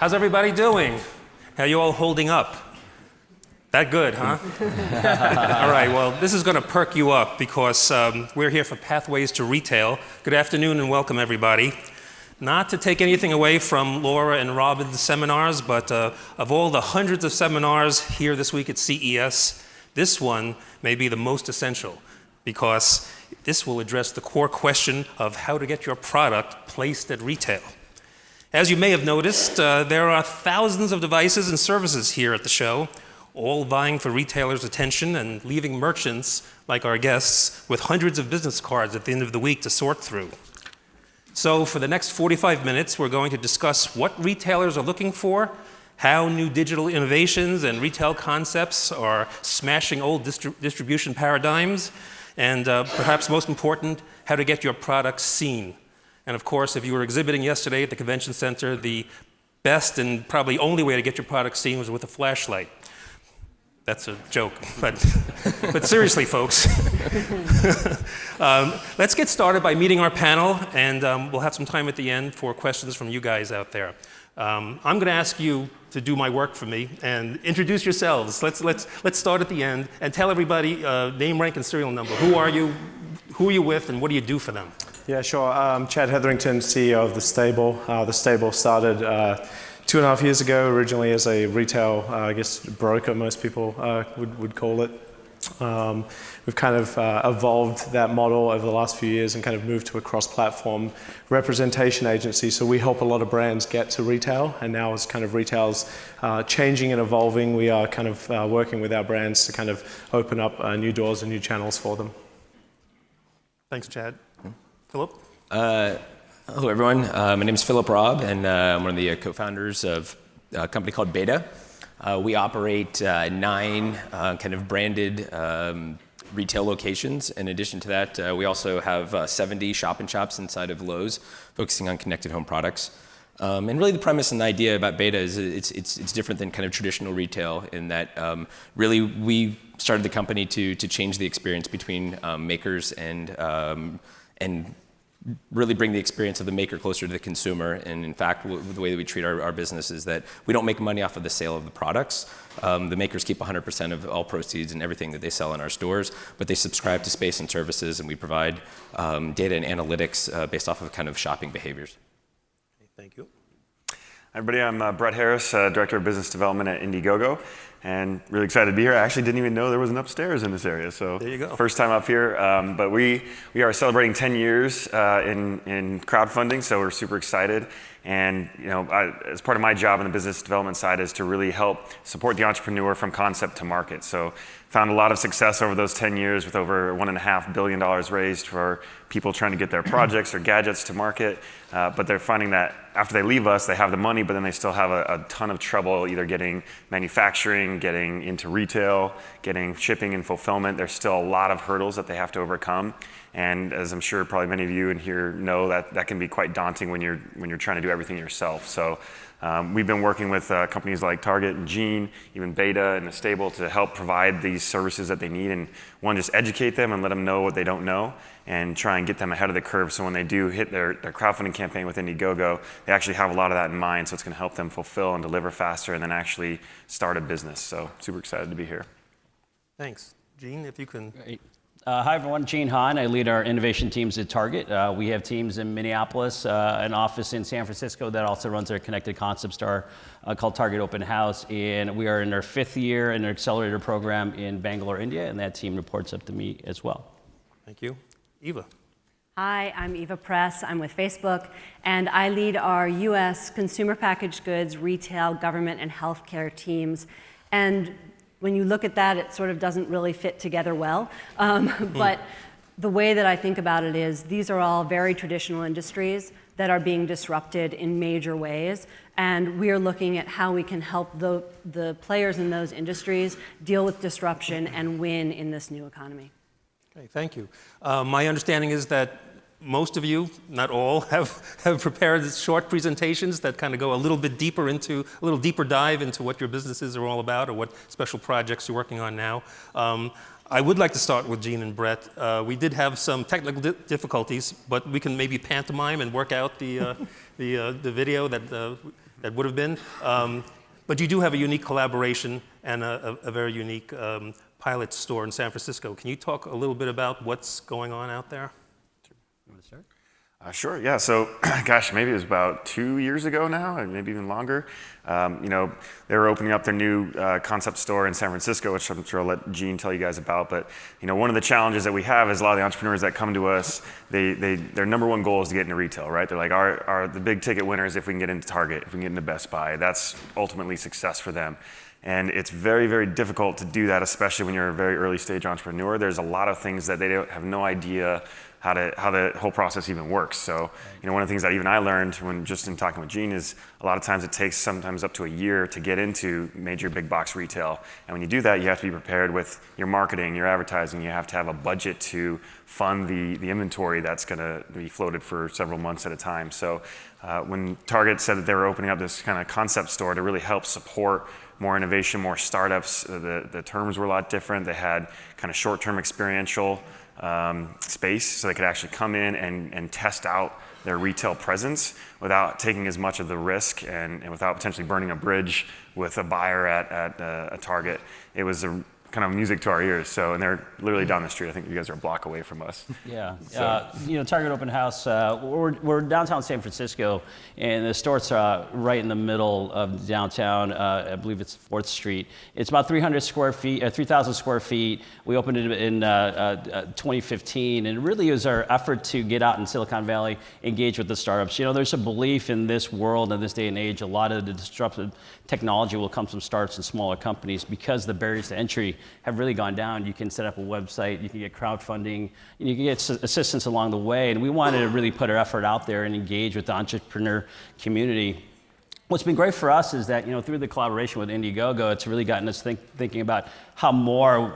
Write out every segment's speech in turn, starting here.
How's everybody doing? How you all holding up? That good, huh? All right, well, this is going to perk you up because we're here for Pathways to Retail. Good afternoon and welcome, everybody. Not to take anything away from Laura and Robin's seminars, but of all the hundreds of seminars here this week at CES, this one may be the most essential because this will address the core question of how to get your product placed at retail. As you may have noticed, there are thousands of devices and services here at the show, all vying for retailers' attention and leaving merchants, like our guests, with hundreds of business cards at the end of the week to sort through. So for the next 45 minutes, we're going to discuss what retailers are looking for, how new digital innovations and retail concepts are smashing old distribution paradigms, and perhaps most important, how to get your products seen. And of course, if you were exhibiting yesterday at the convention center, the best and probably only way to get your products seen was with a flashlight. That's a joke, but seriously, folks. Let's get started by meeting our panel, and we'll have some time at the end for questions from you guys out there. I'm going to ask you to do my work for me and introduce yourselves. Let's start at the end and tell everybody name, rank, and serial number. Who are you with, and what do you do for them? Yeah, sure. Chad Hetherington, CEO of The Stable. The Stable started 2.5 years ago, originally as a retail, broker, most people would call it. We've kind of evolved that model over the last few years and kind of moved to a cross-platform representation agency. So we help a lot of brands get to retail, and now as kind of retail's changing and evolving, we are kind of working with our brands to kind of open up new doors and new channels for them. Thanks, Chad. Phillip? Hello, everyone. My name is Phillip Raub, and I'm one of the co-founders of a company called Beta. We operate 9 kind of branded retail locations. In addition to that, we also have 70 shop-in-shops inside of Lowe's, focusing on connected home products. And really the premise and the idea about Beta is it's different than kind of traditional retail in that really we started the company to change the experience between makers and really bring the experience of the maker closer to the consumer. And in fact, the way that we treat our business is that we don't make money off of the sale of the products. The makers keep 100% of all proceeds and everything that they sell in our stores, but they subscribe to space and services, and we provide data and analytics based off of kind of shopping behaviors. Okay, thank you. Hi, everybody. I'm Bret Harris, Director of Business Development at Indiegogo, and really excited to be here. I actually didn't even know there was an upstairs in this area, so there you go. First time up here. But we are celebrating 10 years in crowdfunding, so we're super excited. And as part of my job on the business development side is to really help support the entrepreneur from concept to market. So found a lot of success over those 10 years with over $1.5 billion raised for people trying to get their projects or gadgets to market. But they're finding that after they leave us, they have the money, but then they still have a ton of trouble either getting manufacturing, getting into retail, getting shipping and fulfillment. There's still a lot of hurdles that they have to overcome. And as I'm sure probably many of you in here know, that can be quite daunting when you're trying to do everything yourself. So we've been working with companies like Target and Gene, even Beta and The Stable to help provide these services that they need, and one, just educate them and let them know what they don't know and try and get them ahead of the curve so when they do hit their crowdfunding campaign with Indiegogo, they actually have a lot of that in mind, so it's going to help them fulfill and deliver faster and then actually start a business. So super excited to be here. Thanks. Gene, if you can... Great. Hi, everyone. Gene Hahn. I lead our innovation teams at Target. We have teams in Minneapolis, an office in San Francisco that also runs our connected concept store called Target Open House. And we are in our 5th year in our accelerator program in Bangalore, India, and that team reports up to me as well. Thank you. Eva. Hi, I'm Eva Press. I'm with Facebook, and I lead our U.S. consumer packaged goods, retail, government, and healthcare teams. And when you look at that, it sort of doesn't really fit together well. But the way that I think about it is these are all very traditional industries that are being disrupted in major ways. And we are looking at how we can help the players in those industries deal with disruption and win in this new economy. Okay, thank you. My understanding is that most of you, not all, have prepared short presentations that kind of go a little deeper dive into what your businesses are all about or what special projects you're working on now. I would like to start with Gene and Bret. We did have some technical difficulties, but we can maybe pantomime and work out the video that that would have been. But you do have a unique collaboration and a very unique pilot store in San Francisco. Can you talk a little bit about what's going on out there? You want to start? Sure, yeah. So, gosh, maybe it was about 2 years ago now, or maybe even longer. They were opening up their new concept store in San Francisco, which I'm sure I'll let Gene tell you guys about. But, one of the challenges that we have is a lot of the entrepreneurs that come to us, their number one goal is to get into retail, right? They're like, our the big ticket winners if we can get into Target, if we can get into Best Buy. That's ultimately success for them. And it's very, very difficult to do that, especially when you're a very early stage entrepreneur. There's a lot of things that they have no idea how the whole process even works. So, one of the things that even I learned when just in talking with Gene is a lot of times it takes sometimes up to a year to get into major big box retail. And when you do that, you have to be prepared with your marketing, your advertising. You have to have a budget to fund the inventory that's going to be floated for several months at a time. So when Target said that they were opening up this kind of concept store to really help support more innovation, more startups, the terms were a lot different. They had kind of short-term experiential space, so they could actually come in and test out their retail presence without taking as much of the risk and without potentially burning a bridge with a buyer at a Target. It was a kind of music to our ears. So, and they're literally down the street. I think you guys are a block away from us. Yeah. So. Target Open House, we're downtown San Francisco, and the store's right in the middle of downtown. I believe it's 4th Street. It's about 300 square feet, 3,000 square feet. We opened it in 2015, and it really is our effort to get out in Silicon Valley, engage with the startups. There's a belief in this world, in this day and age, a lot of the disruptive technology will come from startups and smaller companies because the barriers to entry have really gone down. You can set up a website, you can get crowdfunding, you can get assistance along the way, and we wanted to really put our effort out there and engage with the entrepreneur community. What's been great for us is that, through the collaboration with Indiegogo, it's really gotten us thinking about how more,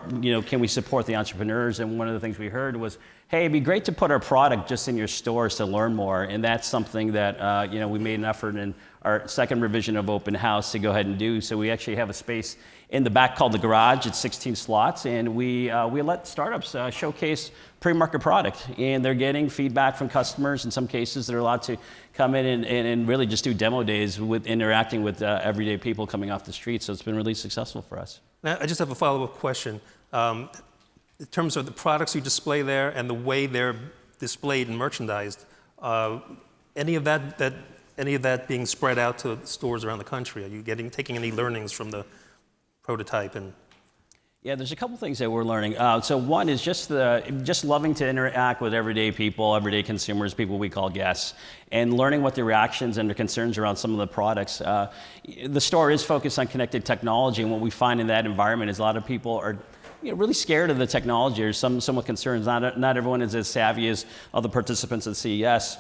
can we support the entrepreneurs. And one of the things we heard was, hey, it'd be great to put our product just in your stores to learn more. And that's something that, we made an effort in our second revision of Open House to go ahead and do. So we actually have a space in the back called the Garage. It's 16 slots, and we let startups showcase pre-market product, and they're getting feedback from customers. In some cases, they're allowed to come in and really just do demo days with interacting with everyday people coming off the street. So it's been really successful for us. Now, I just have a follow-up question. In terms of the products you display there and the way they're displayed and merchandised, any of that being spread out to stores around the country? Are you taking any learnings from the prototype? And yeah, there's a couple things that we're learning. So one is just loving to interact with everyday people, everyday consumers, people we call guests, and learning what their reactions and their concerns around some of the products. The store is focused on connected technology, and what we find in that environment is a lot of people are really scared of the technology, or somewhat concerned. Not everyone is as savvy as other participants at CES.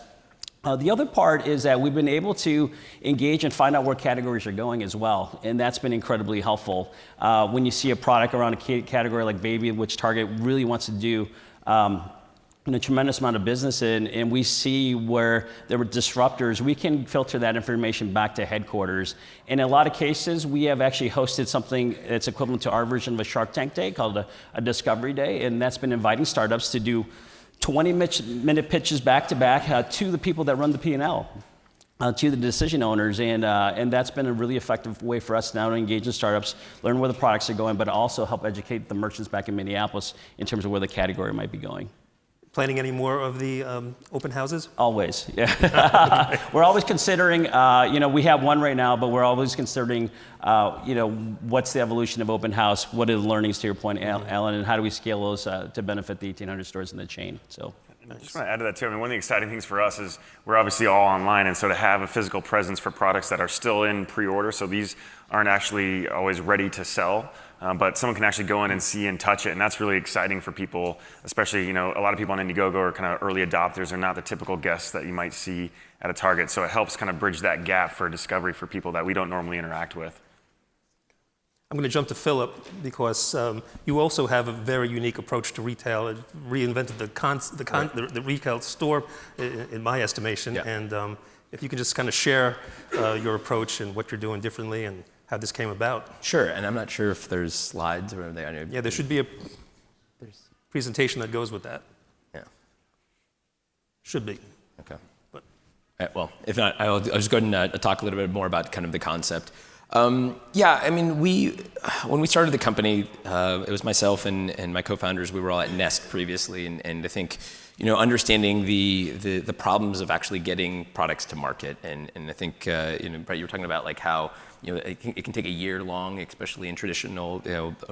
The other part is that we've been able to engage and find out where categories are going as well, and that's been incredibly helpful. When you see a product around a category like baby, which Target really wants to do a tremendous amount of business in, and we see where there were disruptors, we can filter that information back to headquarters. In a lot of cases, we have actually hosted something that's equivalent to our version of a Shark Tank Day called a Discovery Day, and that's been inviting startups to do 20-minute pitches back-to-back to the people that run the P&L, to the decision owners, and that's been a really effective way for us now to engage in startups, learn where the products are going, but also help educate the merchants back in Minneapolis in terms of where the category might be going. Planning any more of the open houses? Always, yeah. We're always considering, we have one right now, but we're always considering, what's the evolution of open house? What are the learnings, to your point, Alan, and how do we scale those to benefit the 1,800 stores in the chain? So. I just want to add to that too. I mean, one of the exciting things for us is we're obviously all online, and so to have a physical presence for products that are still in pre-order, so these aren't actually always ready to sell, but someone can actually go in and see and touch it, and that's really exciting for people, especially, a lot of people on Indiegogo are kind of early adopters. They're not the typical guests that you might see at a Target, so it helps kind of bridge that gap for discovery for people that we don't normally interact with. I'm going to jump to Phillip because you also have a very unique approach to retail. It reinvented the retail store, in my estimation. Yeah. And if you can just kind of share your approach and what you're doing differently and how this came about. Sure, and I'm not sure if there's slides or they are. Yeah, there should be a presentation that goes with that. Yeah. Should be. Okay. But Well, if not, I'll just go ahead and talk a little bit more about kind of the concept. Yeah, I mean, when we started the company, it was myself and my co-founders. We were all at Nest previously, and I think, understanding the problems of actually getting products to market, and I think, Bret, you were talking about like how it can take a year long, especially in traditional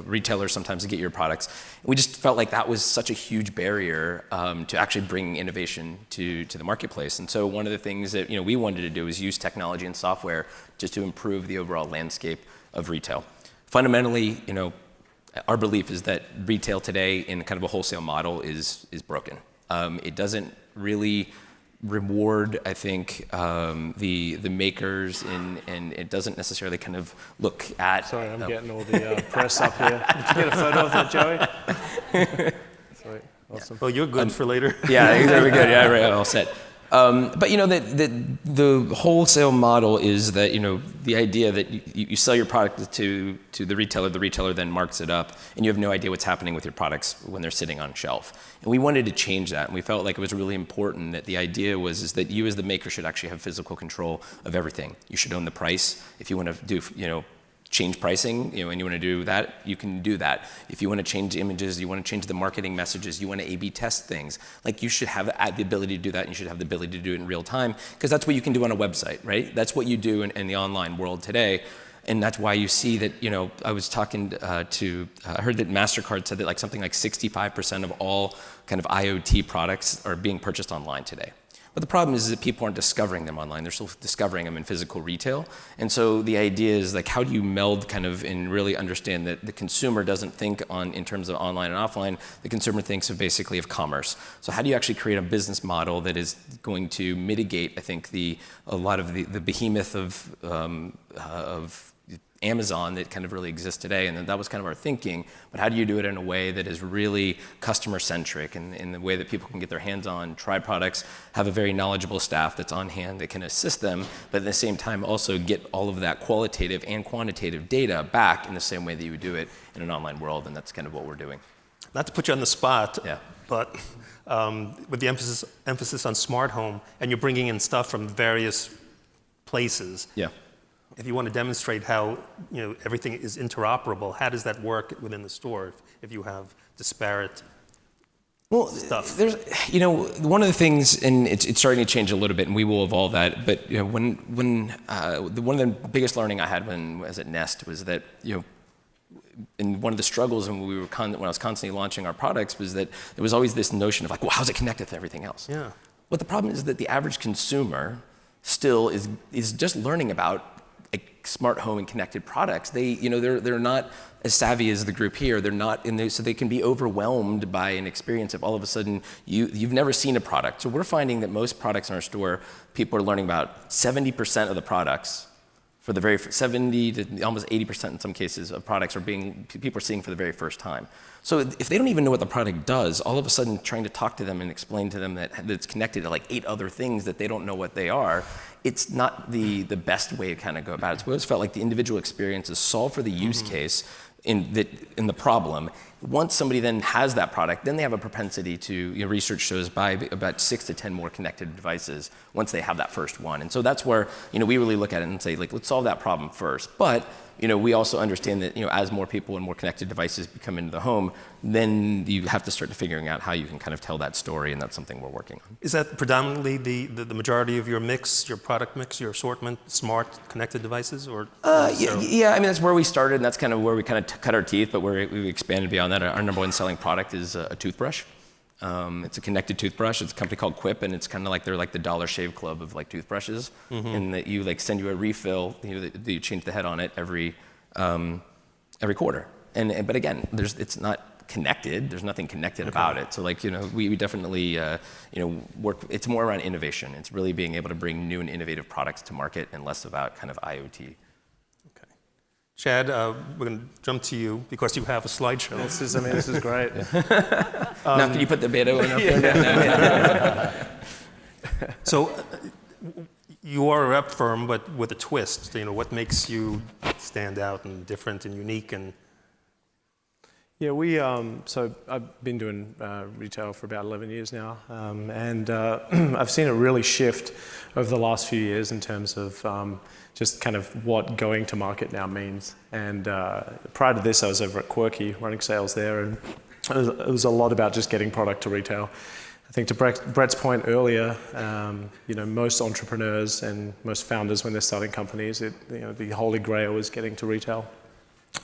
retailers sometimes to get your products. We just felt like that was such a huge barrier to actually bringing innovation to the marketplace. And so one of the things that we wanted to do is use technology and software just to improve the overall landscape of retail. Fundamentally, our belief is that retail today in kind of a wholesale model is broken. It doesn't really reward, I think, the makers, and it doesn't necessarily kind of look at. Sorry, I'm getting all the press up here. Did you get a photo of that, Joey? Sweet, awesome. Well, you're good for later. Yeah, very good. Yeah, right, all set. But the wholesale model is that the idea that you sell your product to the retailer then marks it up, and you have no idea what's happening with your products when they're sitting on shelf. And we wanted to change that, and we felt like it was really important that the idea is that you as the maker should actually have physical control of everything. You should own the price. If you want to do change pricing, and you want to do that, you can do that. If you want to change images, you want to change the marketing messages, you want to A/B test things, like you should have the ability to do that, and you should have the ability to do it in real time, because that's what you can do on a website, right? That's what you do in the online world today. And that's why you see that, I was talking I heard that MasterCard said that like something like 65% of all kind of IoT products are being purchased online today. But the problem is that people aren't discovering them online. They're still discovering them in physical retail. And so the idea is like, how do you meld kind of and really understand that the consumer doesn't think in terms of online and offline. The consumer thinks of basically of commerce. So how do you actually create a business model that is going to mitigate, I think, a lot of the behemoth of Amazon that kind of really exists today, and that was kind of our thinking. But how do you do it in a way that is really customer-centric, and in the way that people can get their hands on, try products, have a very knowledgeable staff that's on hand that can assist them, but at the same time also get all of that qualitative and quantitative data back in the same way that you would do it in an online world, and that's kind of what we're doing. Not to put you on the spot, Yeah. but with the emphasis on smart home, and you're bringing in stuff from various places. Yeah. If you want to demonstrate how everything is interoperable, how does that work within the store if you have disparate stuff? There's, one of the things, and it's starting to change a little bit, and we will evolve that. But one of the biggest learning I had when I was at Nest was that and one of the struggles when when I was constantly launching our products was that there was always this notion of like, well, how's it connected to everything else? Yeah. Well, the problem is that the average consumer still is just learning about smart home and connected products. They're not as savvy as the group here. They're not so they can be overwhelmed by an experience if all of a sudden you've never seen a product. So we're finding that most products in our store, people are learning about 70% of the products for the 70 to almost 80% in some cases of products people are seeing for the very first time. So if they don't even know what the product does, all of a sudden trying to talk to them and explain to them that it's connected to like 8 other things that they don't know what they are, it's not the best way to kind of go about it. So we always felt like the individual experience is solved for the use case in the problem. Once somebody then has that product, then they have a propensity to, research shows, buy about 6 to 10 more connected devices once they have that first one. And so that's where, we really look at it and say, like, let's solve that problem first. But, we also understand that, as more people and more connected devices come into the home, then you have to start figuring out how you can kind of tell that story, and that's something we're working on. Is that predominantly the majority of your mix, your product mix, your assortment, smart connected devices, or? Yeah, I mean, that's where we started, and that's kind of where we kind of cut our teeth, but we've expanded beyond that. Our number one selling product is a toothbrush. It's a connected toothbrush. It's a company called Quip, and it's kind of like they're like the Dollar Shave Club of like toothbrushes, and that you like send you a refill. That you change the head on it every quarter. But again, it's not connected. There's nothing connected about it. So like we definitely work. It's more around innovation. It's really being able to bring new and innovative products to market, and less about kind of IoT. Chad, we're going to jump to you because you have a slideshow. This is great. Now, can you put the beta one up there? So, you are a rep firm, but with a twist. What makes you stand out and different and unique? And Yeah, so I've been doing retail for about 11 years now, and I've seen it really shift over the last few years in terms of just kind of what going to market now means. And prior to this, I was over at Quirky running sales there, and it was a lot about just getting product to retail. I think to Bret's point earlier, most entrepreneurs and most founders, when they're starting companies, the holy grail is getting to retail.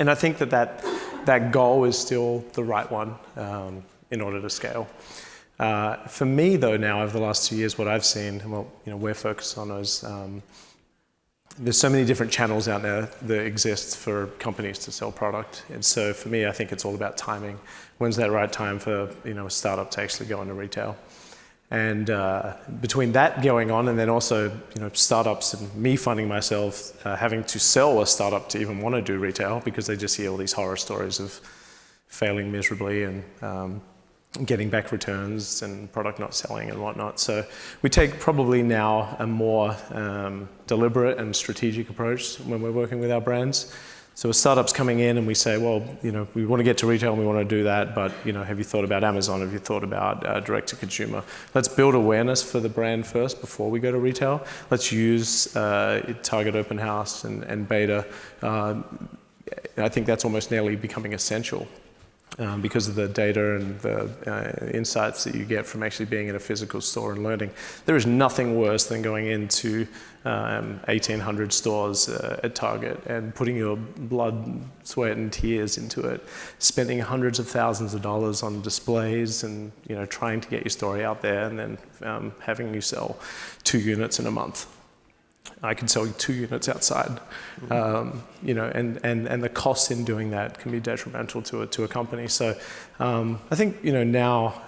And I think that goal is still the right one in order to scale. For me, though, now over the last 2 years, what I've seen, and we're focused on is there's so many different channels out there that exist for companies to sell product. And so for me, I think it's all about timing. When's that right time for a startup to actually go into retail? And between that going on, and then also startups and me finding myself having to sell a startup to even want to do retail, because they just hear all these horror stories of failing miserably and getting back returns and product not selling and whatnot. So we take probably now a more deliberate and strategic approach when we're working with our brands. So a startup's coming in and we say, well, we want to get to retail and we want to do that, but have you thought about Amazon? Have you thought about direct to consumer? Let's build awareness for the brand first before we go to retail. Let's use Target Open House and beta. I think that's almost nearly becoming essential because of the data and the insights that you get from actually being in a physical store and learning. There is nothing worse than going into 1,800 stores at Target and putting your blood, sweat, and tears into it, spending hundreds of thousands of dollars on displays and trying to get your story out there, and then having you sell 2 units in a month. I can sell you 2 units outside, and the costs in doing that can be detrimental to a company. So I think now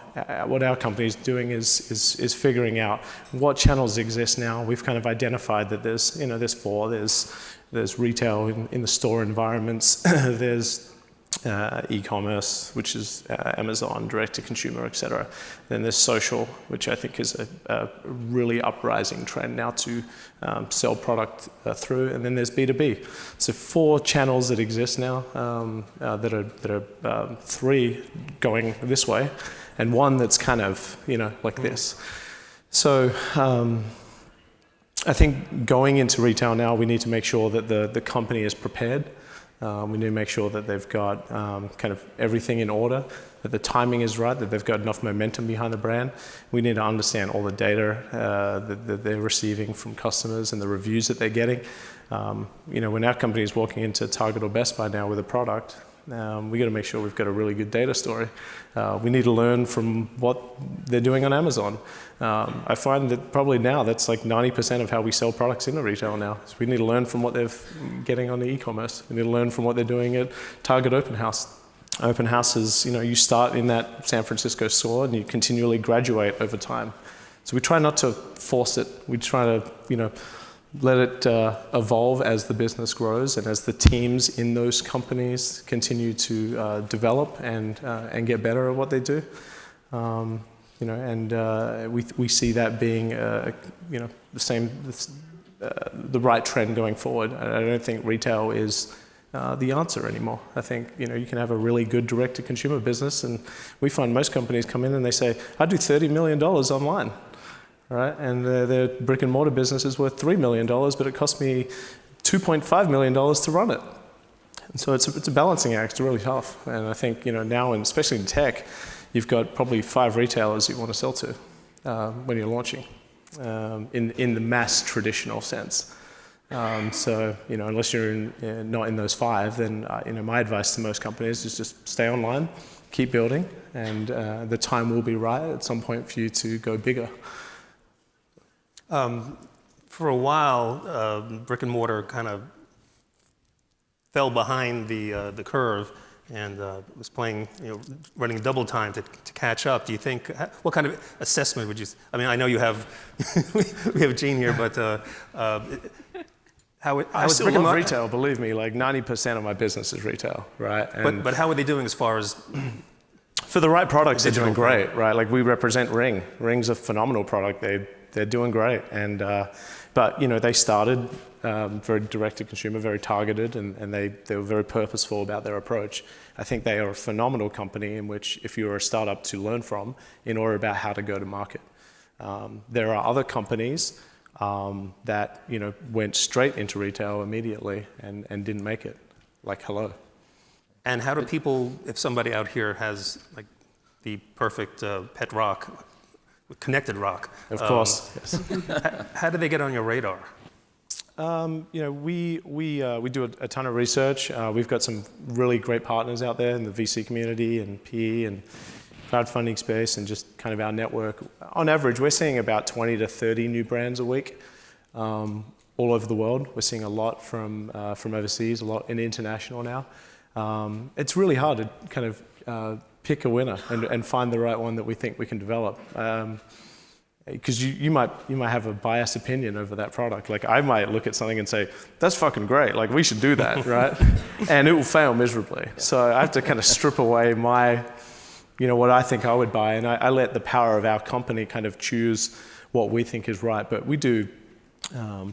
what our company is doing is figuring out what channels exist now. We've kind of identified that there's 4. There's retail in the store environments. There's e-commerce, which is Amazon, direct to consumer, etc. Then there's social, which I think is a really uprising trend now to sell product through. And then there's B2B. So 4 channels that exist now that are 3 going this way, and 1 that's kind of like this. So I think going into retail now, we need to make sure that the company is prepared. We need to make sure that they've got kind of everything in order, that the timing is right, that they've got enough momentum behind the brand. We need to understand all the data that they're receiving from customers and the reviews that they're getting. When our company is walking into Target or Best Buy now with a product, we got to make sure we've got a really good data story. We need to learn from what they're doing on Amazon. I find that probably now that's like 90% of how we sell products into retail now. So we need to learn from what they're getting on the e-commerce. We need to learn from what they're doing at Target Open House. Open House is, you start in that San Francisco store and you continually graduate over time. So we try not to force it. We try to, let it evolve as the business grows and as the teams in those companies continue to develop and get better at what they do. We see that being the right trend going forward. I don't think retail is the answer anymore. I think you can have a really good direct-to-consumer business, and we find most companies come in and they say, "I do $30 million online." Right? And their brick and mortar business is worth $3 million, but it cost me $2.5 million to run it. And so it's a balancing act. It's really tough. And I think now, and especially in tech, you've got probably 5 retailers you want to sell to when you're launching in the mass traditional sense. So unless you're not in those 5, then my advice to most companies is just stay online, keep building, and the time will be right at some point for you to go bigger. For a while, brick and mortar kind of fell behind the curve and was playing, running double time to catch up. Do you think, what kind of assessment would you, I know you have, we have Gene here, but how I still love retail, believe me, like 90% of my business is retail, right? But how are they doing as far as? For the right products, they're doing great, right? Like we represent Ring. Ring's a phenomenal product. They're doing great, but But they started very direct to consumer, very targeted, and they were very purposeful about their approach. I think they are a phenomenal company in which, if you're a startup, to learn from in order about how to go to market. There are other companies that went straight into retail immediately and didn't make it, like Hello. And how do people, if somebody out here has like the perfect pet rock, connected rock, Of course, yes. how do they get on your radar? We do a ton of research. We've got some really great partners out there in the VC community and PE and crowdfunding space, and just kind of our network. On average, we're seeing about 20 to 30 new brands a week, all over the world. We're seeing a lot from overseas, a lot in international now. It's really hard to kind of pick a winner and find the right one that we think we can develop. Because you might have a biased opinion over that product. Like, I might look at something and say, that's fucking great, like we should do that, right? And it will fail miserably. Yeah. So I have to kind of strip away my, what I think I would buy, and I let the power of our company kind of choose what we think is right. But we do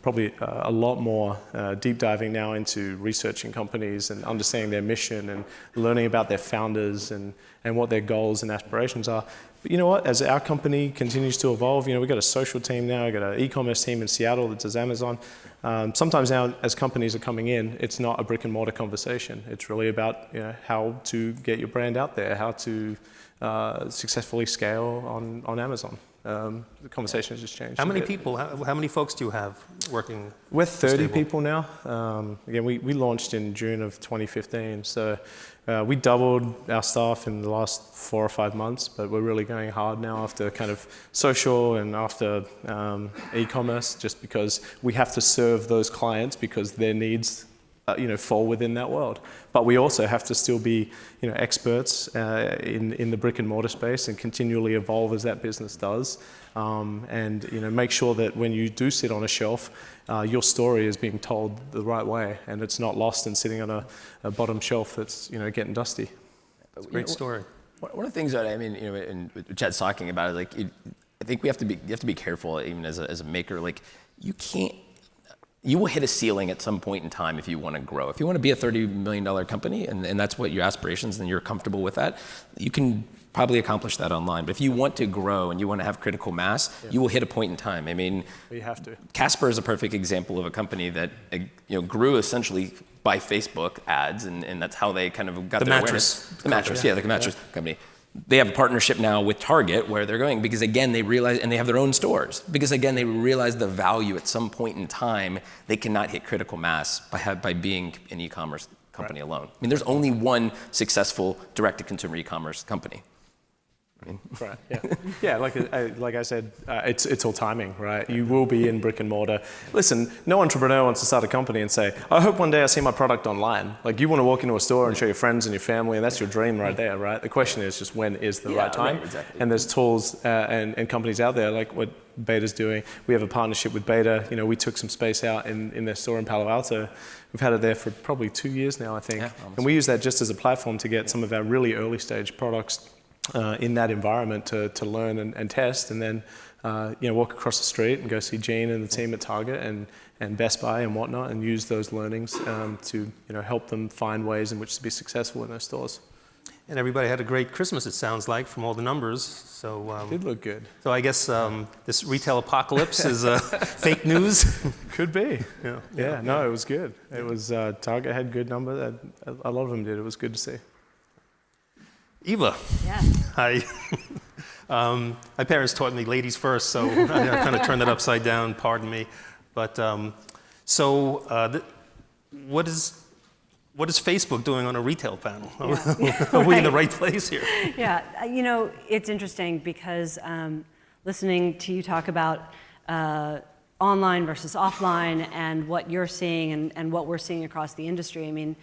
probably a lot more deep diving now into researching companies and understanding their mission and learning about their founders and what their goals and aspirations are. But you know what? As our company continues to evolve, we've got a social team now, we've got an e-commerce team in Seattle that does Amazon. Sometimes now, as companies are coming in, it's not a brick and mortar conversation. It's really about how to get your brand out there, how to successfully scale on Amazon. The conversation has just changed. How many people, how many folks do you have working? We're 30 people now. Again, we launched in June of 2015, so we doubled our staff in the last 4 or 5 months, but we're really going hard now after kind of social and after e-commerce, just because we have to serve those clients because their needs fall within that world. But we also have to still be, experts in the brick and mortar space and continually evolve as that business does. And make sure that when you do sit on a shelf, your story is being told the right way, and it's not lost and sitting on a bottom shelf that's getting dusty. It's a great story. One of the things that and Chad's talking about is I think you have to be careful, even as a maker. Like, you will hit a ceiling at some point in time if you want to grow. If you want to be a $30 million company and that's what your aspirations and you're comfortable with that, you can probably accomplish that online. But if you want to grow and you want to have critical mass, you will hit a point in time. You have to. Casper is a perfect example of a company that grew essentially by Facebook ads, and that's how they kind of got their awareness. The mattress, the mattress company. They have a partnership now with Target where they're going because, again, they realize, and they have their own stores, because, again, they realize the value at some point in time. They cannot hit critical mass by being an e-commerce company alone. There's only one successful direct-to-consumer e-commerce company. Right. Yeah. Like I said, it's all timing, right? You will be in brick and mortar. Listen, no entrepreneur wants to start a company and say, I hope one day I see my product online. Like, you want to walk into a store and show your friends and your family, and that's your dream right there, right? The question is just, when is the right time? Right, exactly. And there's tools and companies out there like what Beta's doing. We have a partnership with Beta. We took some space out in their store in Palo Alto. We've had it there for probably 2 years now, I think. Yeah, and we use that just as a platform to get some of our really early stage products in that environment to learn and test, and then walk across the street and go see Gene and the team at Target and Best Buy and whatnot, and use those learnings to help them find ways in which to be successful in those stores. And everybody had a great Christmas, it sounds like, from all the numbers. So it did look good. So I guess this retail apocalypse is fake news. Could be. Yeah. No, it was good. It was Target had good numbers. A lot of them did. It was good to see. Eva. Yeah. Hi. My parents taught me ladies first, so I kind of turned it upside down, pardon me. But what is Facebook doing on a retail panel? Yeah. Are we in the right place here? Yeah, it's interesting because listening to you talk about online versus offline and what you're seeing and what we're seeing across the industry,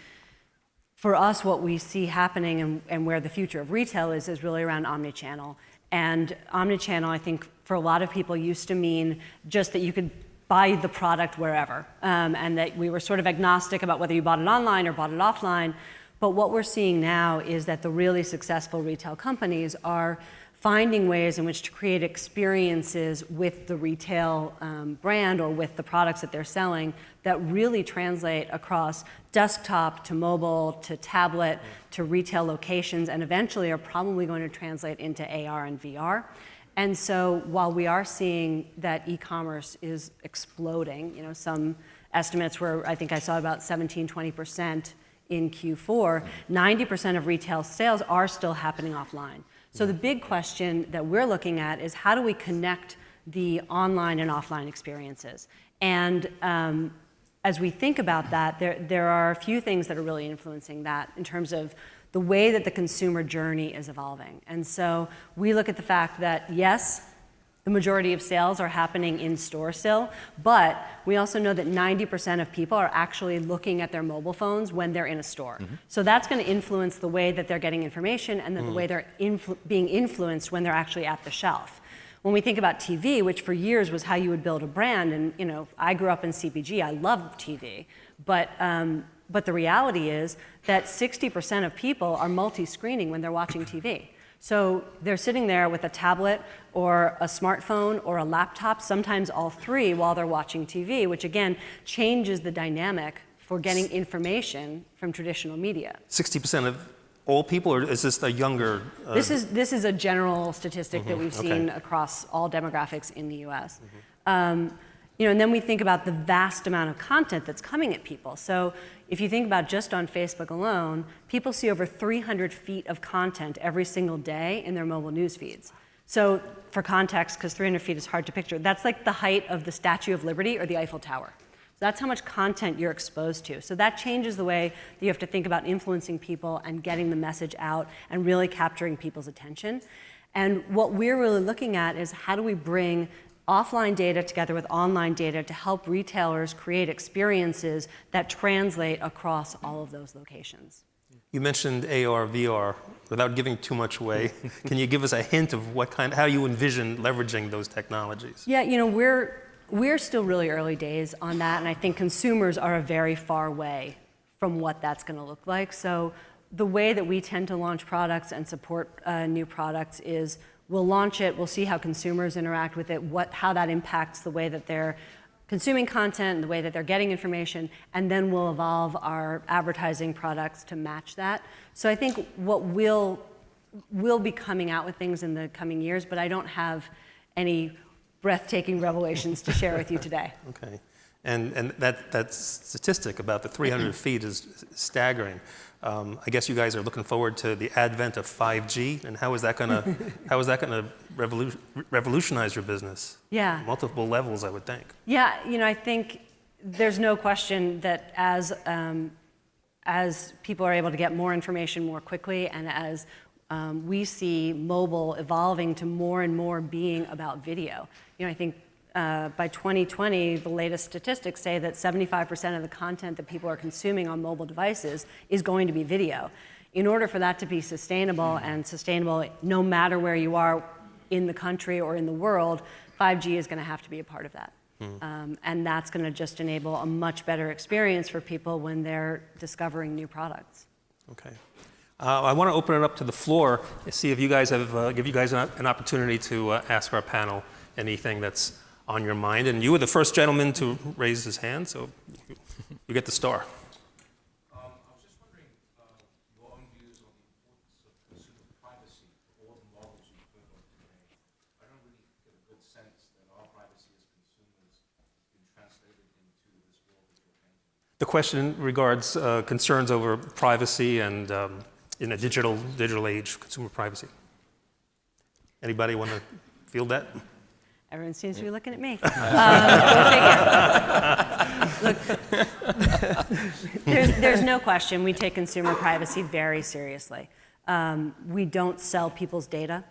for us, what we see happening and where the future of retail is really around omnichannel. And omnichannel, I think, for a lot of people used to mean just that you could buy the product wherever, and that we were sort of agnostic about whether you bought it online or bought it offline. But what we're seeing now is that the really successful retail companies are finding ways in which to create experiences with the retail brand or with the products that they're selling that really translate across desktop to mobile to tablet to retail locations, and eventually are probably going to translate into AR and VR. And so while we are seeing that e-commerce is exploding, some estimates were, I think I saw about 17-20% in Q4, 90% of retail sales are still happening offline. So the big question that we're looking at is how do we connect the online and offline experiences? And as we think about that, there are a few things that are really influencing that in terms of the way that the consumer journey is evolving. And so we look at the fact that, yes, the majority of sales are happening in store still, but we also know that 90% of people are actually looking at their mobile phones when they're in a store. So that's going to influence the way that they're getting information and the way they're being influenced when they're actually at the shelf. When we think about TV, which for years was how you would build a brand, and I grew up in CPG, I loved TV, but the reality is that 60% of people are multi-screening when they're watching TV. So they're sitting there with a tablet or a smartphone or a laptop, sometimes all three, while they're watching TV, which again changes the dynamic for getting information from traditional media. 60% of all people, or is this a younger? This is a general statistic that we've seen across all demographics in the U.S. And then we think about the vast amount of content that's coming at people. So if you think about just on Facebook alone, people see over 300 feet of content every single day in their mobile news feeds. So for context, because 300 feet is hard to picture, that's like the height of the Statue of Liberty or the Eiffel Tower. So that's how much content you're exposed to. So that changes the way that you have to think about influencing people and getting the message out and really capturing people's attention. And what we're really looking at is how do we bring offline data together with online data to help retailers create experiences that translate across all of those locations. You mentioned AR, VR. Without giving too much away, can you give us a hint of how you envision leveraging those technologies? Yeah, we're still really early days on that, and I think consumers are a very far way from what that's going to look like. So the way that we tend to launch products and support new products is we'll launch it, we'll see how consumers interact with it, how that impacts the way that they're consuming content, the way that they're getting information, and then we'll evolve our advertising products to match that. So I think what we'll be coming out with things in the coming years, but I don't have any breathtaking revelations to share with you today. Okay. And that statistic about the 300 feet is staggering. I guess you guys are looking forward to the advent of 5G, and how is that going to revolutionize your business? Yeah. Multiple levels, I would think. Yeah, I think there's no question that as people are able to get more information more quickly, and as we see mobile evolving to more and more being about video, I think by 2020, the latest statistics say that 75% of the content that people are consuming on mobile devices is going to be video. In order for that to be sustainable no matter where you are in the country or in the world, 5G is going to have to be a part of that. And that's going to just enable a much better experience for people when they're discovering new products. Okay. I want to open it up to the floor and see if you guys give you guys an opportunity to ask our panel anything that's on your mind. And you were the first gentleman to raise his hand, so you get the star. I was just wondering your own views on the importance of consumer privacy for all the models you've heard of today. I don't really get a good sense that our privacy as consumers has been translated into this world that you're painting. The question regards concerns over privacy and in a digital age, consumer privacy. Anybody want to field that? Everyone seems to be looking at me. Look, there's no question we take consumer privacy very seriously. We don't sell people's data.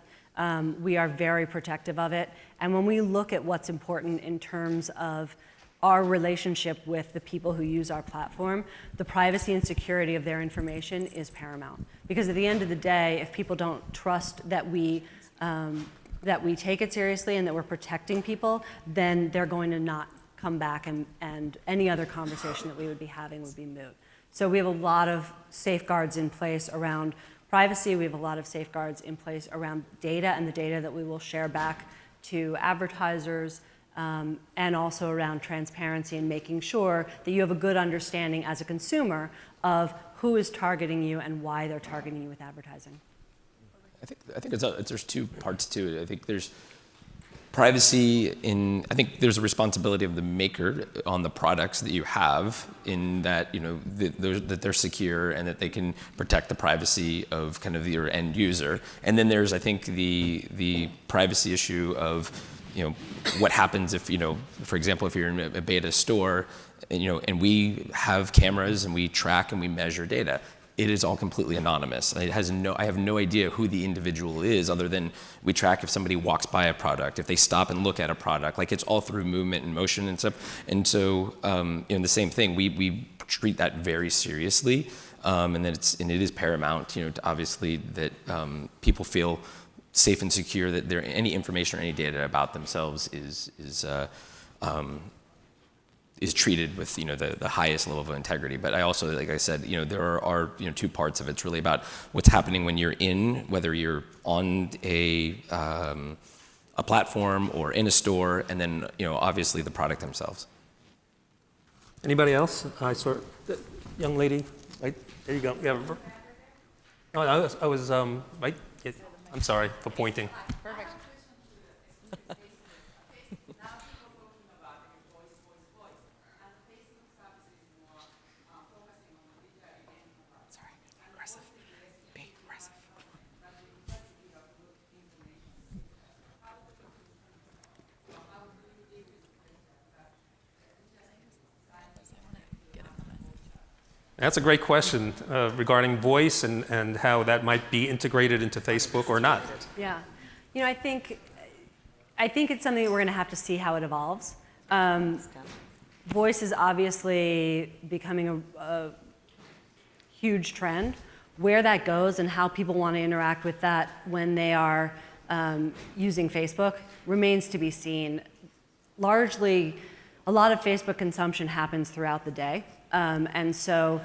We are very protective of it. And when we look at what's important in terms of our relationship with the people who use our platform, the privacy and security of their information is paramount. Because at the end of the day, if people don't trust that we take it seriously and that we're protecting people, then they're going to not come back, and any other conversation that we would be having would be moot. So we have a lot of safeguards in place around privacy. We have a lot of safeguards in place around data and the data that we will share back to advertisers, and also around transparency and making sure that you have a good understanding as a consumer of who is targeting you and why they're targeting you with advertising. I think there's two parts to it. I think there's privacy I think there's a responsibility of the maker on the products that you have, in that, that they're secure and that they can protect the privacy of kind of your end user. And then there's, I think, the privacy issue of, what happens if, for example, if you're in a beta store, and we have cameras and we track and we measure data. It is all completely anonymous. I have no idea who the individual is, other than we track if somebody walks by a product, if they stop and look at a product. Like, it's all through movement and motion and stuff. And so, the same thing, we treat that very seriously, and it is paramount, obviously, that people feel safe and secure, that any information or any data about themselves is treated with the highest level of integrity. But I also, like I said, there are two parts of it. It's really about what's happening when you're whether you're on a platform or in a store, and then obviously the product themselves. Anybody else? I saw the young lady. Right there you go. Yeah. No, I was right. Yeah, I'm sorry for pointing. Perfect. That's a great question regarding voice and how that might be integrated into Facebook or not. Yeah, I think it's something that we're going to have to see how it evolves. Voice is obviously becoming a huge trend. Where that goes and how people want to interact with that when they are using Facebook remains to be seen. Largely, a lot of Facebook consumption happens throughout the day. And so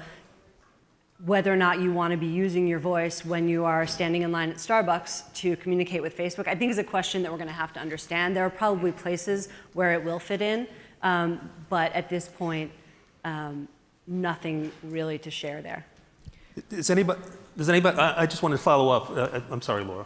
whether or not you want to be using your voice when you are standing in line at Starbucks to communicate with Facebook, I think is a question that we're going to have to understand. There are probably places where it will fit in, but at this point, nothing really to share there. Does anybody, I just want to follow up. I'm sorry, Laura.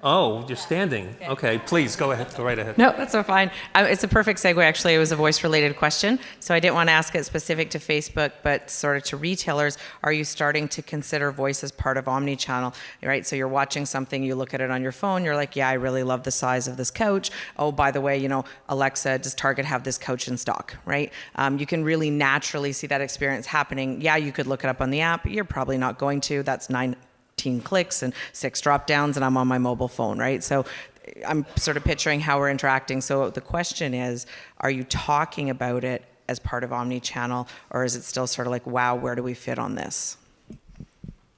Oh, you're standing. Okay, please, go ahead. Go right ahead. No, that's so fine. It's a perfect segue, actually. It was a voice-related question. So I didn't want to ask it specific to Facebook, but sort of to retailers. Are you starting to consider voice as part of omni-channel, right? So you're watching something, you look at it on your phone, you're like, yeah, I really love the size of this couch. Oh, by the way, Alexa, does Target have this couch in stock, right? You can really naturally see that experience happening. Yeah, you could look it up on the app. You're probably not going to. That's 19 clicks and 6 drop downs, and I'm on my mobile phone, right? So I'm sort of picturing how we're interacting. So the question is, are you talking about it as part of omni-channel, or is it still sort of like, wow, where do we fit on this?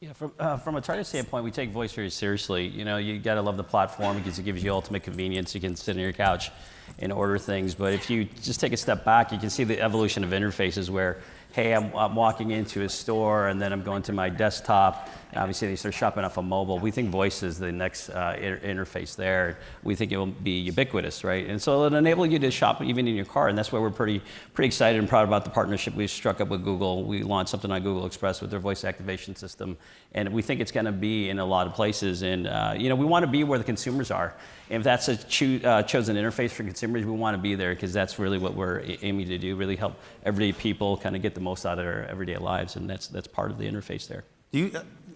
Yeah, from a Target standpoint, we take voice very seriously. You got to love the platform because it gives you ultimate convenience. You can sit on your couch and order things. But if you just take a step back, you can see the evolution of interfaces where, hey, I'm walking into a store and then I'm going to my desktop. Obviously, they start shopping off of mobile. We think voice is the next interface there. We think it will be ubiquitous, right? And so it'll enable you to shop even in your car, and that's why we're pretty excited and proud about the partnership we struck up with Google. We launched something on Google Express with their voice activation system, and we think it's going to be in a lot of places. And we want to be where the consumers are. And if that's a chosen interface for consumers, we want to be there because that's really what we're aiming to do, really help everyday people kind of get the most out of their everyday lives, and that's part of the interface there.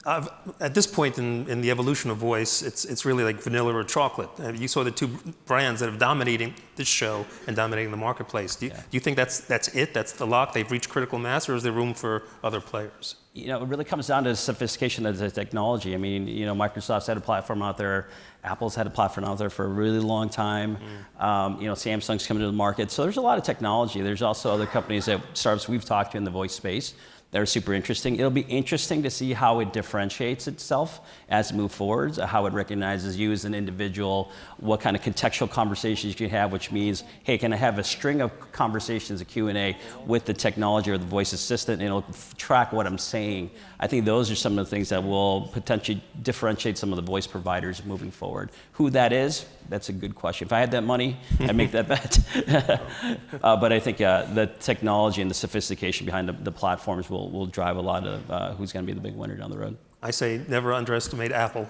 At this point in the evolution of voice, it's really like vanilla or chocolate. You saw the two brands that have dominating this show and dominating the marketplace. Do you think that's it? That's the lock? They've reached critical mass, or is there room for other players? It really comes down to the sophistication of the technology. I mean, Microsoft's had a platform out there. Apple's had a platform out there for a really long time. Samsung's coming to the market. So there's a lot of technology. There's also other companies startups we've talked to in the voice space that are super interesting. It'll be interesting to see how it differentiates itself as it moves forward, how it recognizes you as an individual, what kind of contextual conversations you can have, which means, hey, can I have a string of conversations, a Q&A with the technology or the voice assistant, and it'll track what I'm saying. I think those are some of the things that will potentially differentiate some of the voice providers moving forward. Who that is, that's a good question. If I had that money, I'd make that bet. But I think the technology and the sophistication behind the platforms will drive a lot of who's going to be the big winner down the road. I say never underestimate Apple.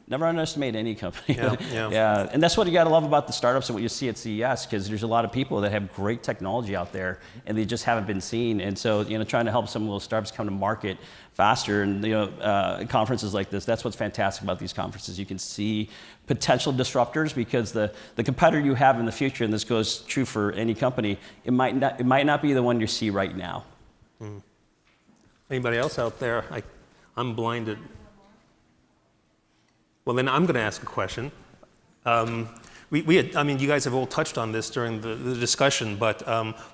Never underestimate any company. Yeah. And that's what you got to love about the startups and what you see at CES, because there's a lot of people that have great technology out there, and they just haven't been seen. And so, trying to help some of those startups come to market faster, and conferences like this, that's what's fantastic about these conferences. You can see potential disruptors, because the competitor you have in the future, and this goes true for any company, it might not be the one you see right now. Anybody else out there? I'm blinded. Well, then I'm going to ask a question. You guys have all touched on this during the discussion, but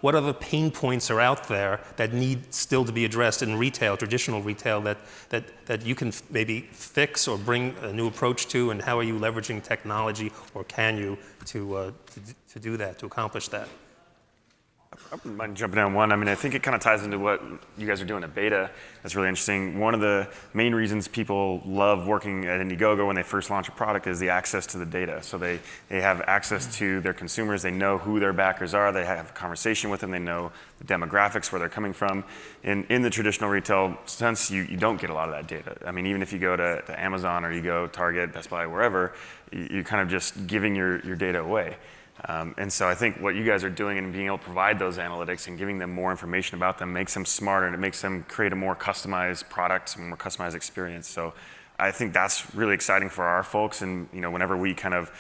what other pain points are out there that need still to be addressed in retail, traditional retail, that you can maybe fix or bring a new approach to, and how are you leveraging technology, or can you, to do that, to accomplish that? I wouldn't mind jumping on one. I think it kind of ties into what you guys are doing at Beta. That's really interesting. One of the main reasons people love working at Indiegogo when they first launch a product is the access to the data. So they have access to their consumers. They know who their backers are. They have a conversation with them. They know the demographics, where they're coming from. In the traditional retail sense, you don't get a lot of that data. Even if you go to Amazon, or you go Target, Best Buy, wherever, you're kind of just giving your data away. And so I think what you guys are doing, and being able to provide those analytics and giving them more information about them, makes them smarter, and it makes them create a more customized product, a more customized experience. So I think that's really exciting for our folks. And whenever we kind of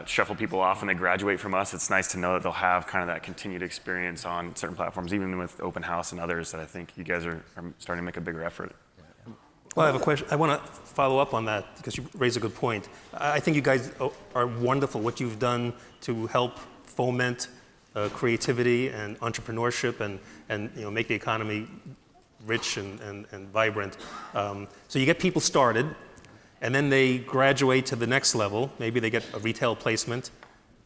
shuffle people off and they graduate from us, it's nice to know that they'll have kind of that continued experience on certain platforms, even with Open House and others, that I think you guys are starting to make a bigger effort. Well, I have a question. I want to follow up on that, because you raise a good point. I think you guys are wonderful, what you've done to help foment creativity and entrepreneurship, and make the economy rich and vibrant. So you get people started, and then they graduate to the next level. Maybe they get a retail placement,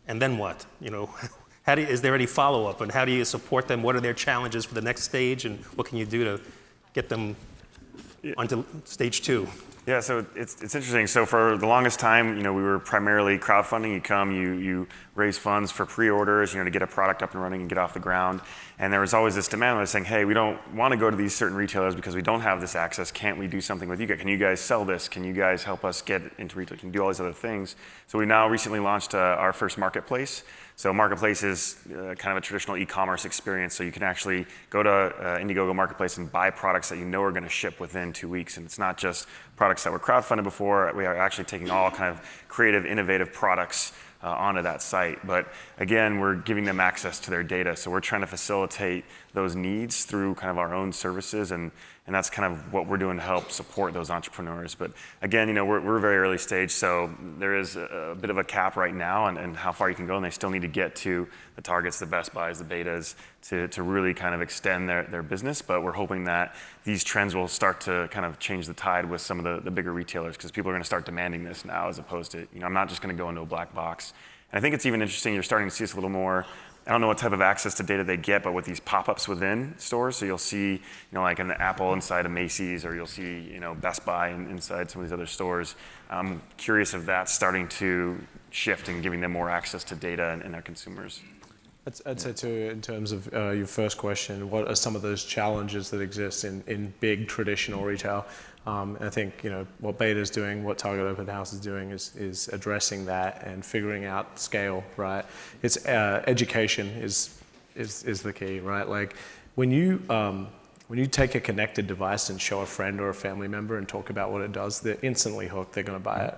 and then what? Is there any follow-up, and how do you support them? What are their challenges for the next stage, and what can you do to get them onto stage 2? Yeah, so it's interesting. So for the longest time, we were primarily crowdfunding. You come, you raise funds for pre-orders, to get a product up and running and get off the ground. And there was always this demand of saying, hey, we don't want to go to these certain retailers because we don't have this access. Can't we do something with you guys? Can you guys sell this? Can you guys help us get into retail? Can you do all these other things? So we now recently launched our first marketplace. So marketplace is kind of a traditional e-commerce experience. So you can actually go to Indiegogo Marketplace and buy products that are going to ship within 2 weeks. And it's not just products that were crowdfunded before. We are actually taking all kind of creative, innovative products onto that site. But again, we're giving them access to their data. So we're trying to facilitate those needs through kind of our own services, and that's kind of what we're doing to help support those entrepreneurs. But again, we're very early stage, so there is a bit of a cap right now and how far you can go, and they still need to get to the Targets, the Best Buys, the Betas to really kind of extend their business. But we're hoping that these trends will start to kind of change the tide with some of the bigger retailers, because people are going to start demanding this now, as opposed to, I'm not just going to go into a black box. And I think it's even interesting, you're starting to see this a little more. I don't know what type of access to data they get, but with these pop-ups within stores, so you'll see, like an Apple inside a Macy's, or you'll see, Best Buy inside some of these other stores. I'm curious if that's starting to shift and giving them more access to data and their consumers. I'd say too, in terms of your first question, what are some of those challenges that exist in big traditional retail? I think what Beta is doing, what Target Open House is doing, is addressing that and figuring out scale. Right? It's education is the key. Right? Like when you take a connected device and show a friend or a family member and talk about what it does, they're instantly hooked. They're going to buy it.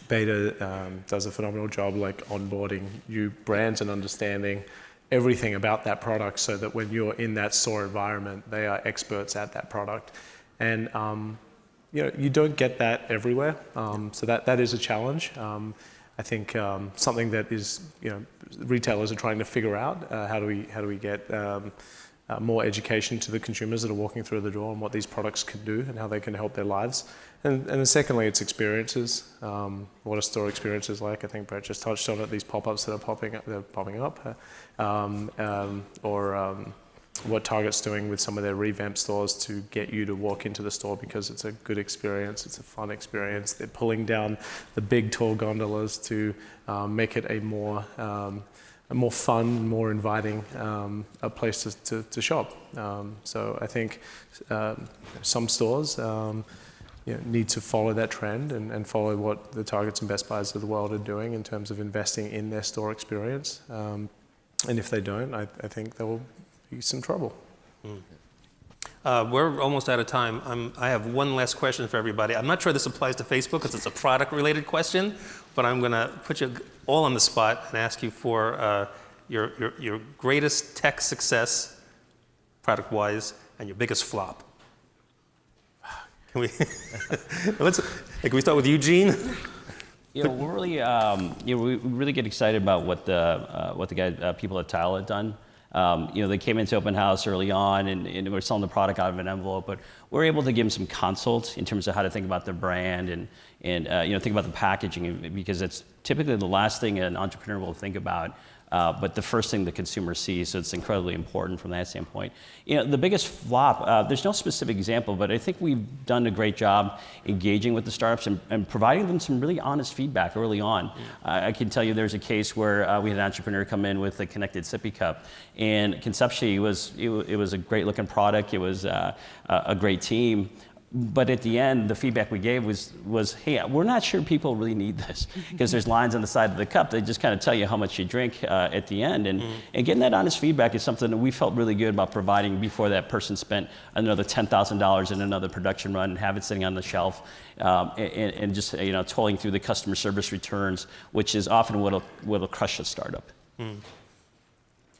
Beta does a phenomenal job like onboarding new brands and understanding everything about that product, so that when you're in that store environment, they are experts at that product. And you don't get that everywhere, so that is a challenge. I think something that is retailers are trying to figure out, how do we get more education to the consumers that are walking through the door on what these products can do and how they can help their lives. And then secondly, it's experiences. What a store experience is like. I think Bret just touched on it. These pop-ups that are popping up, what Target's doing with some of their revamped stores to get you to walk into the store because it's a good experience, it's a fun experience. They're pulling down the big tall gondolas to make it a more fun, more inviting a place to shop. So I think some stores need to follow that trend and follow what the Targets and Best Buys of the world are doing in terms of investing in their store experience. And if they don't, I think there will be some trouble. We're almost out of time. I have one last question for everybody. I'm not sure this applies to Facebook because it's a product-related question, but I'm going to put you all on the spot and ask you for your greatest tech success, product-wise, and your biggest flop. Can we can we start with Eugene? We're really, we really get excited about what the guys, people at Tile had done. They came into open house early on, and we're selling the product out of an envelope, but we're able to give them some consults in terms of how to think about their brand and think about the packaging, because it's typically the last thing an entrepreneur will think about. But the first thing the consumer sees, so it's incredibly important from that standpoint. The biggest flop, there's no specific example, but I think we've done a great job engaging with the startups and providing them some really honest feedback early on. I can tell you there's a case where we had an entrepreneur come in with a connected sippy cup, and conceptually it was a great looking product, it was a great team. But at the end, the feedback we gave was, hey, we're not sure people really need this, because there's lines on the side of the cup that just kind of tell you how much you drink at the end. And getting that honest feedback is something that we felt really good about providing before that person spent another $10,000 in another production run and have it sitting on the shelf, and just tolling through the customer service returns, which is often what'll crush a startup.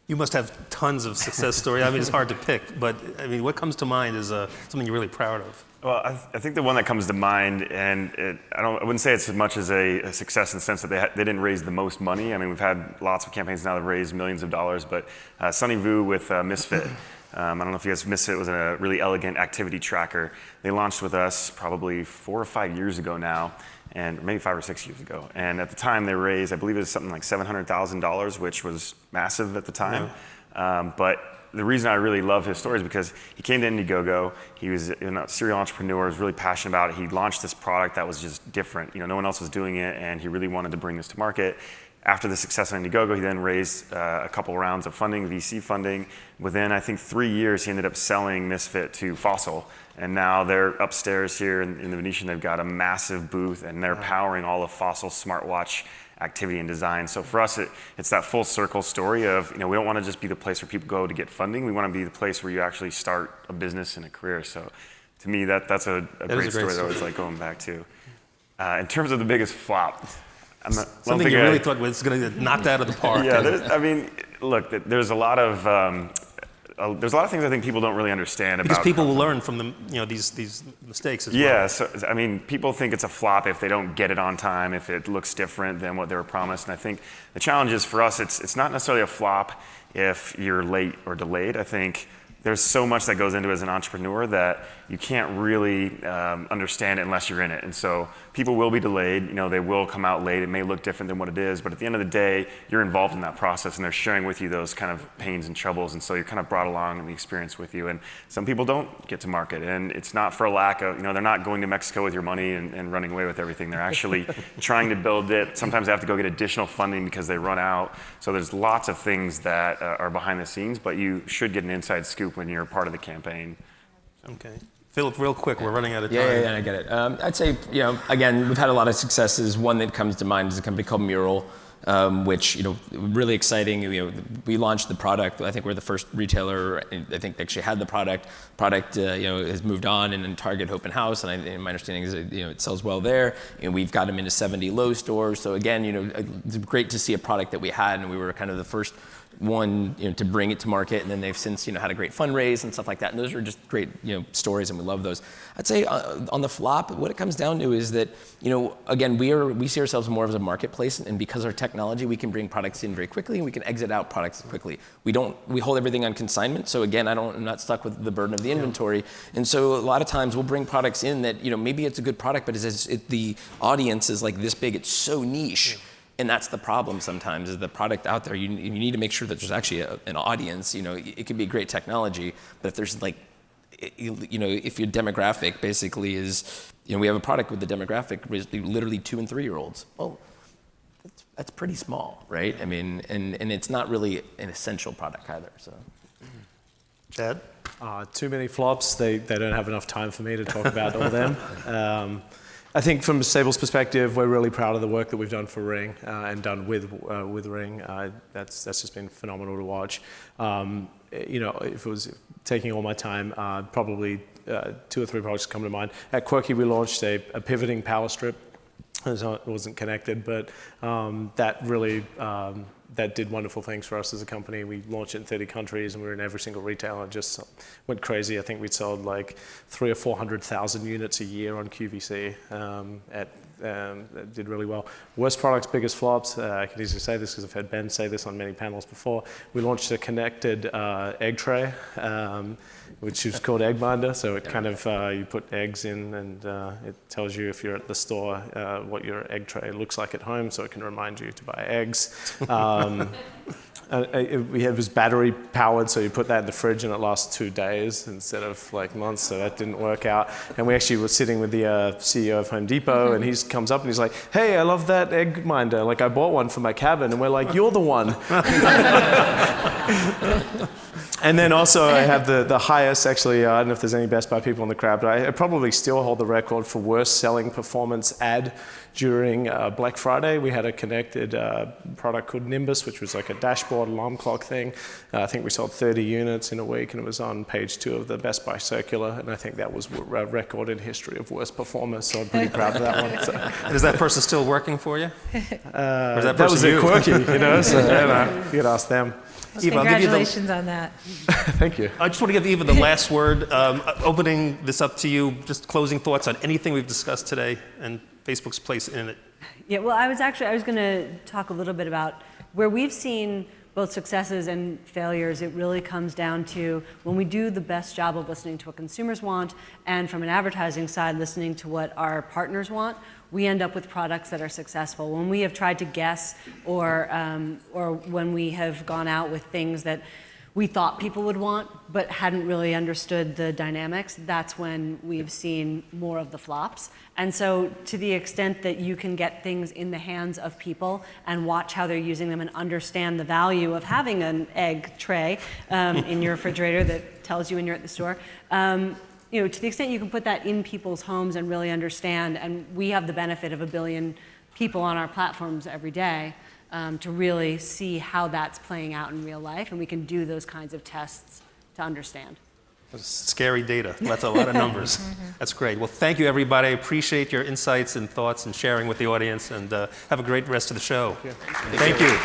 You must have tons of success stories. I mean, it's hard to pick, but I mean, what comes to mind is something you're really proud of? Well, I think the one that comes to mind, and I wouldn't say it's as much as a success in the sense that they didn't raise the most money. I mean, we've had lots of campaigns now that have raised millions of dollars, but Sunny Vu with Misfit. I don't know if you guys, Misfit was a really elegant activity tracker. They launched with us probably 4 or 5 years ago now, and maybe 5 or 6 years ago. And at the time they raised, I believe it was something like $700,000, which was massive at the time. Yeah. But the reason I really love his story is because he came to Indiegogo. He was a serial entrepreneur, was really passionate about it. He launched this product that was just different. No one else was doing it, and he really wanted to bring this to market. After the success on Indiegogo, he then raised a couple rounds of funding, VC funding. Within, I think, 3 years, he ended up selling Misfit to Fossil. And now they're upstairs here in the Venetian. They've got a massive booth, and they're powering all of Fossil's smartwatch activity and design. So for us, it's that full circle story of, we don't want to just be the place where people go to get funding. We want to be the place where you actually start a business and a career. So to me, that's a great story that I always like going back to. In terms of the biggest flop, something you really thought was going to get knocked out of the park. Yeah, look, there's a lot of things I think people don't really understand about. Because people will learn from these mistakes as well. Yeah, so I mean, people think it's a flop if they don't get it on time, if it looks different than what they were promised. And I think the challenge is for us, it's not necessarily a flop if you're late or delayed. I think there's so much that goes into it as an entrepreneur that you can't really understand it unless you're in it. And so people will be delayed, they will come out late. It may look different than what it is, but at the end of the day, you're involved in that process and they're sharing with you those kind of pains and troubles. And so you're kind of brought along in the experience with you. And some people don't get to market, and it's not for a lack of, they're not going to Mexico with your money and running away with everything. They're actually trying to build it. Sometimes they have to go get additional funding because they run out. So there's lots of things that are behind the scenes, but you should get an inside scoop when you're a part of the campaign. Okay. Phillip, real quick, we're running out of time. Yeah, I get it. I'd say, again, we've had a lot of successes. One that comes to mind is a company called Mural, which, really exciting. We launched the product. I think we're the first retailer, I think, actually had the product. Product, has moved on and in Target Open House, and my understanding is that, it sells well there. And we've got them into 70 Lowe's stores. So again, it's great to see a product that we had, and we were kind of the first one, to bring it to market, and then they've since, had a great fundraise and stuff like that. And those are just great, stories, and we love those. I'd say on the flop, what it comes down to is that, again, we see ourselves more as a marketplace, and because of our technology, we can bring products in very quickly, and we can exit out products quickly. We hold everything on consignment, so again, I'm not stuck with the burden of the inventory. And so a lot of times we'll bring products in that, maybe it's a good product, but the audience is like this big, it's so niche. And that's the problem sometimes, is the product out there, you need to make sure that there's actually an audience. It could be great technology, but if there's if your demographic basically is, we have a product with the demographic literally 2 and 3 year olds. Well, that's pretty small, right? I mean, and it's not really an essential product either, so. Chad? Too many flops. They don't have enough time for me to talk about all of them. I think from Stable's perspective, we're really proud of the work that we've done for Ring and done with Ring. That's just been phenomenal to watch. If it was taking all my time, probably 2 or 3 projects come to mind. At Quirky, we launched a pivoting power strip. It wasn't connected, but that really that did wonderful things for us as a company. We launched it in 30 countries, and we were in every single retailer. It just went crazy. I think we sold like 300,000 or 400,000 units a year on QVC. That did really well. Worst products, biggest flops. I can easily say this because I've heard Ben say this on many panels before. We launched a connected egg tray, which is called Egg Minder. So it kind of, you put eggs in, and it tells you if you're at the store what your egg tray looks like at home, so it can remind you to buy eggs. It was battery powered, so you put that in the fridge and it lasts 2 days instead of like months, so that didn't work out. And we actually were sitting with the CEO of Home Depot, and he comes up and he's like, "Hey, I love that egg minder. Like, I bought one for my cabin." And we're like, "You're the one." And then also I have the highest, actually, I don't know if there's any Best Buy people in the crowd, but I probably still hold the record for worst selling performance ad during Black Friday. We had a connected product called Nimbus, which was like a dashboard alarm clock thing. I think we sold 30 units in a week, and it was on page 2 of the Best Buy circular, and I think that was a record in history of worst performance, so I'm pretty proud of that one. So. And is that person still working for you? Or is that was person at Quirky, so you could ask them. Well, Eva, I'll give you congratulations on that. Thank you. I just want to give Eva the last word. Opening this up to you, just closing thoughts on anything we've discussed today and Facebook's place in it. Yeah, well, I was going to talk a little bit about where we've seen both successes and failures. It really comes down to when we do the best job of listening to what consumers want, and from an advertising side, listening to what our partners want, we end up with products that are successful. When we have tried to guess, or when we have gone out with things that we thought people would want but hadn't really understood the dynamics, that's when we've seen more of the flops. And so to the extent that you can get things in the hands of people and watch how they're using them and understand the value of having an egg tray in your refrigerator that tells you when you're at the store, to the extent you can put that in people's homes and really understand, and we have the benefit of 1 billion people on our platforms every day, to really see how that's playing out in real life, and we can do those kinds of tests to understand. That's scary data. That's a lot of numbers. That's great. Well, thank you, everybody. I appreciate your insights and thoughts and sharing with the audience, and have a great rest of the show. Thank you.